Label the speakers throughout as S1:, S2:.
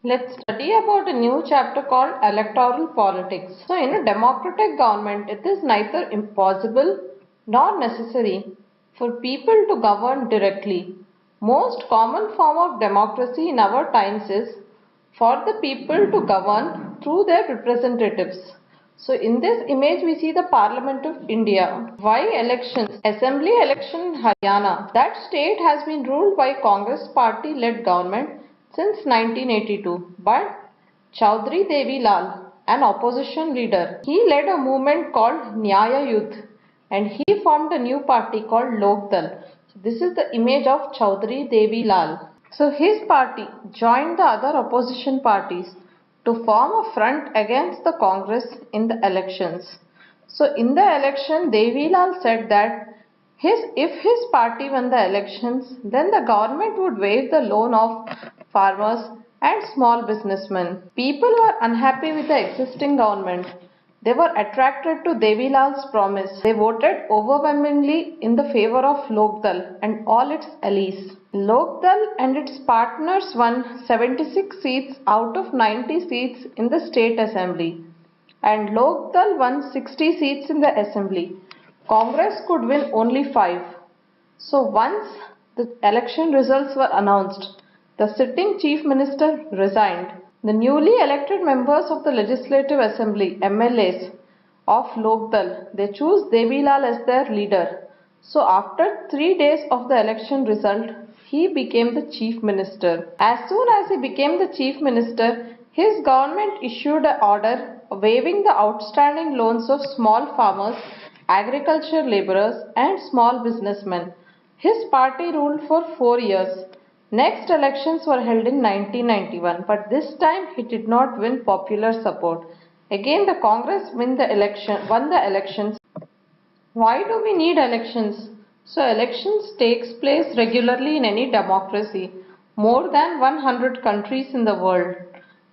S1: Let's study about a new chapter called Electoral Politics. So, in a democratic government, it is neither impossible nor necessary for people to govern directly. Most common form of democracy in our times is for the people to govern through their representatives. So, in this image, we see the Parliament of India. Why elections? Assembly election in Haryana. That state has been ruled by Congress party led government since 1982, but Chaudhry Devi Lal, an opposition leader, he led a movement called Nyaya Yudh and he formed a new party called Lok Dal. So this is the image of Chaudhry Devi Lal. So his party joined the other opposition parties to form a front against the Congress in the elections. So in the election, Devi Lal said that if his party won the elections, then the government would waive the loan of farmers and small businessmen. People were unhappy with the existing government. They were attracted to Devi Lal's promise. They voted overwhelmingly in the favor of Lok Dal and all its allies. Lok Dal and its partners won 76 seats out of 90 seats in the state assembly, and Lok Dal won 60 seats in the assembly. Congress could win only 5. So once the election results were announced, the sitting chief minister resigned. The newly elected members of the Legislative Assembly, MLAs, of Lok Dal, they choose Devi Lal as their leader. So after 3 days of the election result, he became the chief minister. As soon as he became the chief minister, his government issued an order waiving the outstanding loans of small farmers, agriculture laborers and small businessmen. His party ruled for 4 years. Next elections were held in 1991, but this time he did not win popular support. Again the Congress won the elections. Why do we need elections? So elections takes place regularly in any democracy. More than 100 countries in the world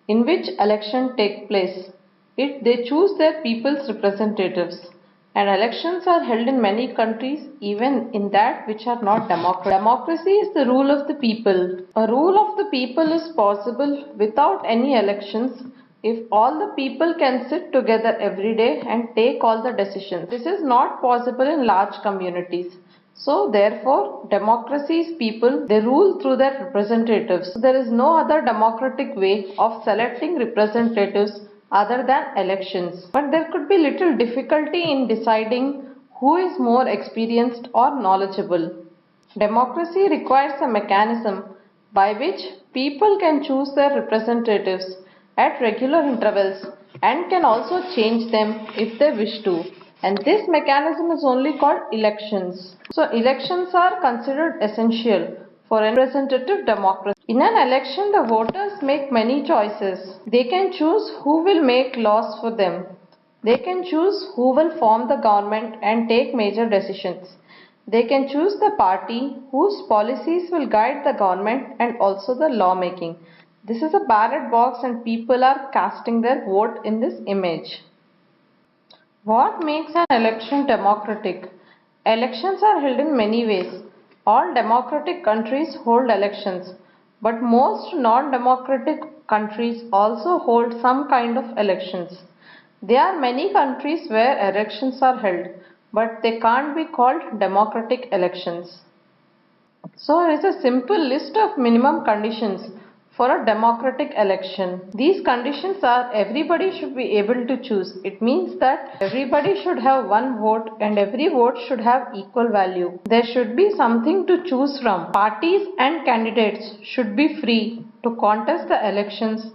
S1: in which election take place. They choose their people's representatives. And elections are held in many countries, even in that which are not democratic. Democracy is the rule of the people. A rule of the people is possible without any elections if all the people can sit together every day and take all the decisions. This is not possible in large communities. So therefore, democracy's people, they rule through their representatives. So there is no other democratic way of selecting representatives other than elections. But there could be little difficulty in deciding who is more experienced or knowledgeable. Democracy requires a mechanism by which people can choose their representatives at regular intervals and can also change them if they wish to. And this mechanism is only called elections. So elections are considered essential for a representative democracy. In an election, the voters make many choices. They can choose who will make laws for them. They can choose who will form the government and take major decisions. They can choose the party whose policies will guide the government and also the lawmaking. This is a ballot box and people are casting their vote in this image. What makes an election democratic? Elections are held in many ways. All democratic countries hold elections, but most non-democratic countries also hold some kind of elections. There are many countries where elections are held, but they can't be called democratic elections. So here is a simple list of minimum conditions for a democratic election. These conditions are everybody should be able to choose. It means that everybody should have one vote and every vote should have equal value. There should be something to choose from. Parties and candidates should be free to contest the elections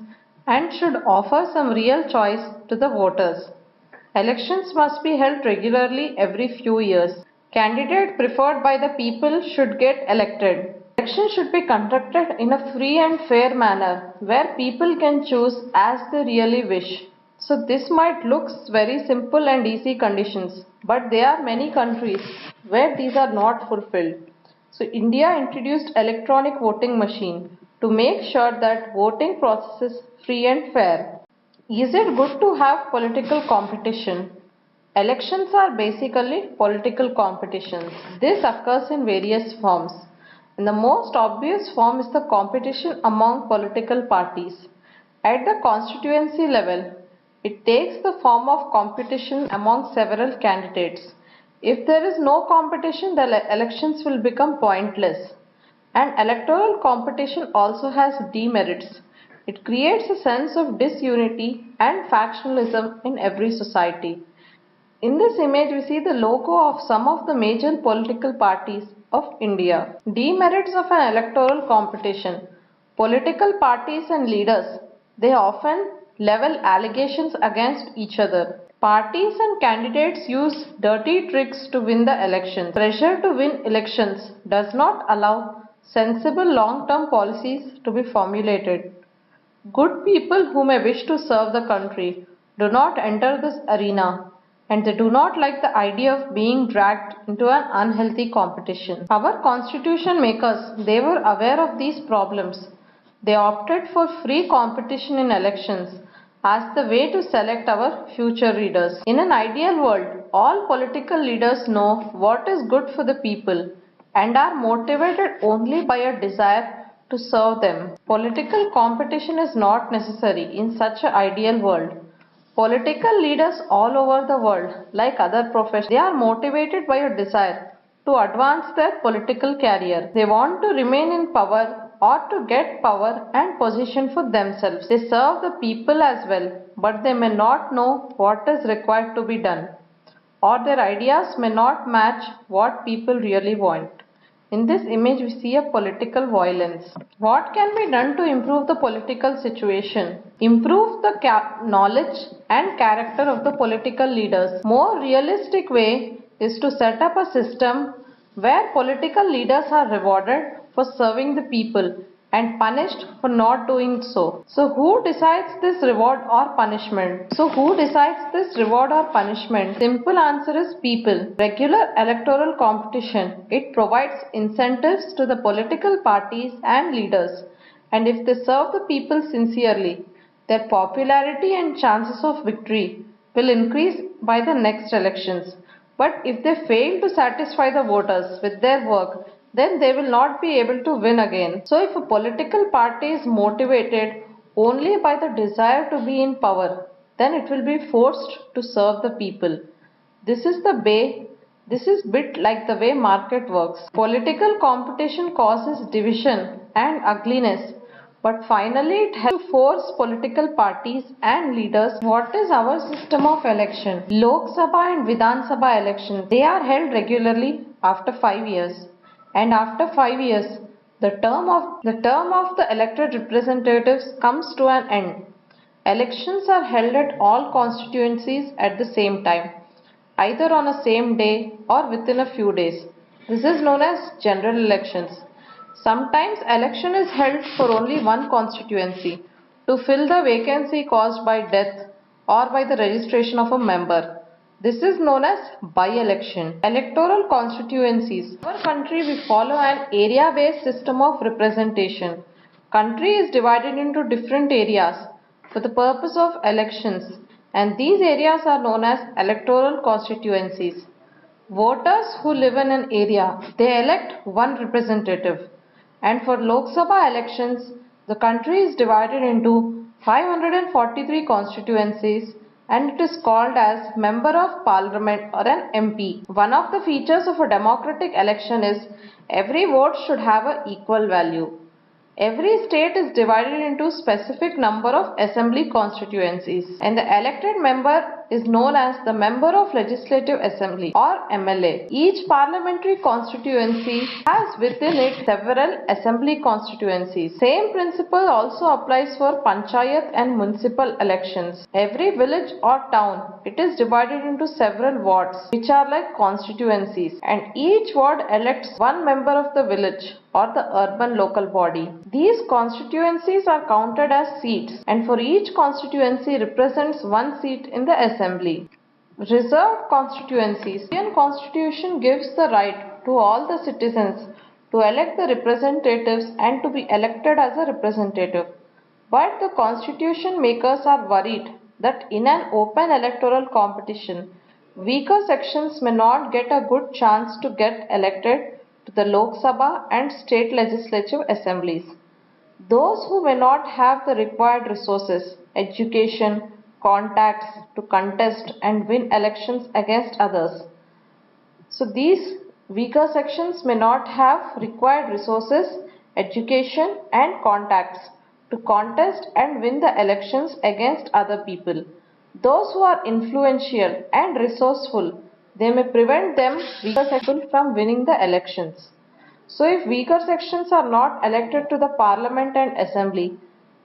S1: and should offer some real choice to the voters. Elections must be held regularly every few years. Candidate preferred by the people should get elected. Elections should be conducted in a free and fair manner where people can choose as they really wish. So this might look very simple and easy conditions, but there are many countries where these are not fulfilled. So India introduced electronic voting machine to make sure that voting process is free and fair. Is it good to have political competition? Elections are basically political competitions. This occurs in various forms. And the most obvious form is the competition among political parties. At the constituency level, it takes the form of competition among several candidates. If there is no competition, the elections will become pointless. And electoral competition also has demerits. It creates a sense of disunity and factionalism in every society. In this image, we see the logo of some of the major political parties of India. Demerits of an electoral competition. Political parties and leaders, they often level allegations against each other. Parties and candidates use dirty tricks to win the elections. Pressure to win elections does not allow sensible long-term policies to be formulated. Good people who may wish to serve the country do not enter this arena, and they do not like the idea of being dragged into an unhealthy competition. Our constitution makers, they were aware of these problems. They opted for free competition in elections as the way to select our future leaders. In an ideal world, all political leaders know what is good for the people and are motivated only by a desire to serve them. Political competition is not necessary in such an ideal world. Political leaders all over the world, like other professions, they are motivated by a desire to advance their political career. They want to remain in power or to get power and position for themselves. They serve the people as well, but they may not know what is required to be done, or their ideas may not match what people really want. In this image, we see a political violence. What can be done to improve the political situation? Improve the knowledge and character of the political leaders. More realistic way is to set up a system where political leaders are rewarded for serving the people and punished for not doing so. So who decides this reward or punishment? Simple answer is people. Regular electoral competition, it provides incentives to the political parties and leaders, and if they serve the people sincerely, their popularity and chances of victory will increase by the next elections. But if they fail to satisfy the voters with their work, then they will not be able to win again. So if a political party is motivated only by the desire to be in power, then it will be forced to serve the people. This is bit like the way market works. Political competition causes division and ugliness, but finally it helps to force political parties and leaders. What is our system of election? Lok Sabha and Vidhan Sabha elections, they are held regularly after 5 years. And after 5 years, the term of the elected representatives comes to an end. Elections are held at all constituencies at the same time, either on a same day or within a few days. This is known as general elections. Sometimes election is held for only one constituency to fill the vacancy caused by death or by the registration of a member. This is known as by-election. Electoral constituencies. In our country, we follow an area-based system of representation. Country is divided into different areas for the purpose of elections, and these areas are known as electoral constituencies. Voters who live in an area, they elect one representative. And for Lok Sabha elections, the country is divided into 543 constituencies, and it is called as Member of Parliament or an MP. One of the features of a democratic election is every vote should have an equal value. Every state is divided into specific number of assembly constituencies, and the elected member is known as the Member of Legislative Assembly or MLA. Each parliamentary constituency has within it several assembly constituencies. Same principle also applies for panchayat and municipal elections. Every village or town, it is divided into several wards which are like constituencies, and each ward elects one member of the village or the urban local body. These constituencies are counted as seats, and for each constituency represents one seat in the assembly. Reserved constituencies. The Indian Constitution gives the right to all the citizens to elect the representatives and to be elected as a representative. But the constitution makers are worried that in an open electoral competition, weaker sections may not get a good chance to get elected to the Lok Sabha and state legislative assemblies. Those who may not have the required resources, education, contacts to contest and win elections against others. So these weaker sections may not have required resources, education and contacts to contest and win the elections against other people. Those who are influential and resourceful, they may prevent them weaker sections from winning the elections. So if weaker sections are not elected to the parliament and assembly,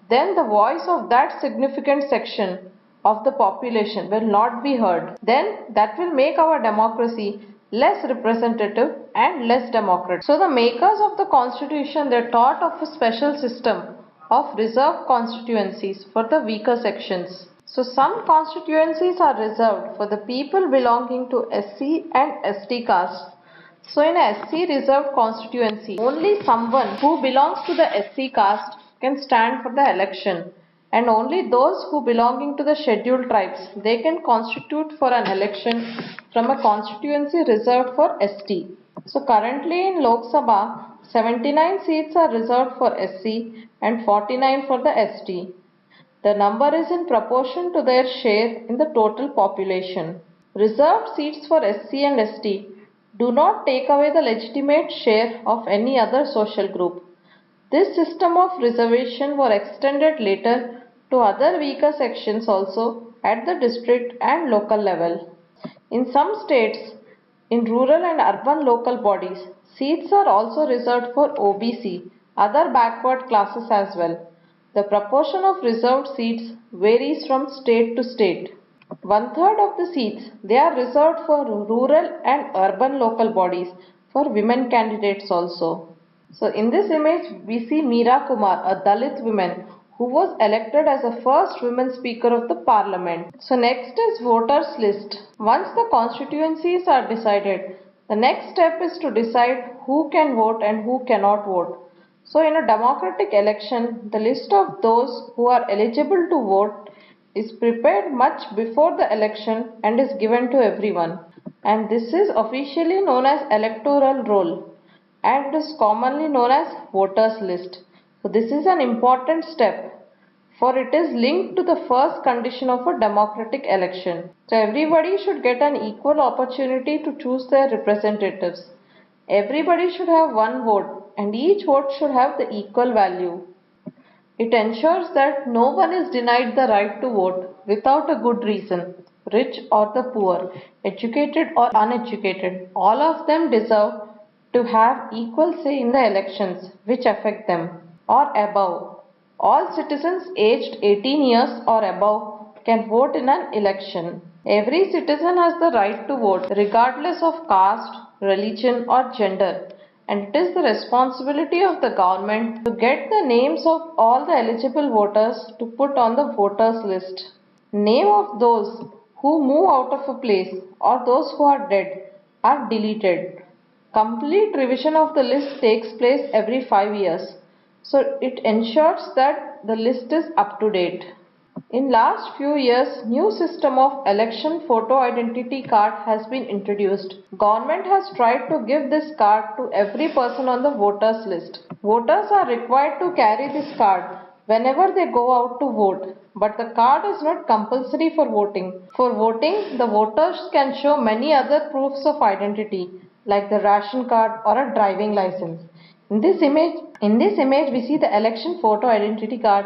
S1: then the voice of that significant section of the population will not be heard. Then that will make our democracy less representative and less democratic. So the makers of the constitution, they thought of a special system of reserved constituencies for the weaker sections. So some constituencies are reserved for the people belonging to SC and ST castes. So in a SC reserved constituency, only someone who belongs to the SC caste can stand for the election, and only those who belonging to the scheduled tribes, they can constitute for an election from a constituency reserved for ST. So currently in Lok Sabha, 79 seats are reserved for SC and 49 for the ST. The number is in proportion to their share in the total population. Reserved seats for SC and ST do not take away the legitimate share of any other social group. This system of reservation was extended later to other weaker sections also at the district and local level. In some states, in rural and urban local bodies, seats are also reserved for OBC, other backward classes as well. The proportion of reserved seats varies from state to state. One-third of the seats, they are reserved for rural and urban local bodies for women candidates also. So in this image, we see Meera Kumar, a Dalit woman who was elected as the first women speaker of the parliament. So next is voters list. Once the constituencies are decided, the next step is to decide who can vote and who cannot vote. So in a democratic election, the list of those who are eligible to vote is prepared much before the election and is given to everyone. And this is officially known as electoral roll and is commonly known as voters list. So this is an important step, for it is linked to the first condition of a democratic election. So everybody should get an equal opportunity to choose their representatives. Everybody should have one vote and each vote should have the equal value. It ensures that no one is denied the right to vote without a good reason. Rich or the poor, educated or uneducated, all of them deserve to have equal say in the elections which affect them. Or above, all citizens aged 18 years or above can vote in an election. Every citizen has the right to vote regardless of caste, religion or gender, and it is the responsibility of the government to get the names of all the eligible voters to put on the voters list. Name of those who move out of a place or those who are dead are deleted. Complete revision of the list takes place every 5 years, so it ensures that the list is up to date. In last few years, new system of election photo identity card has been introduced. Government has tried to give this card to every person on the voters list. Voters are required to carry this card whenever they go out to vote, but the card is not compulsory for voting. For voting, the voters can show many other proofs of identity like the ration card or a driving license. In this image we see the election photo identity card.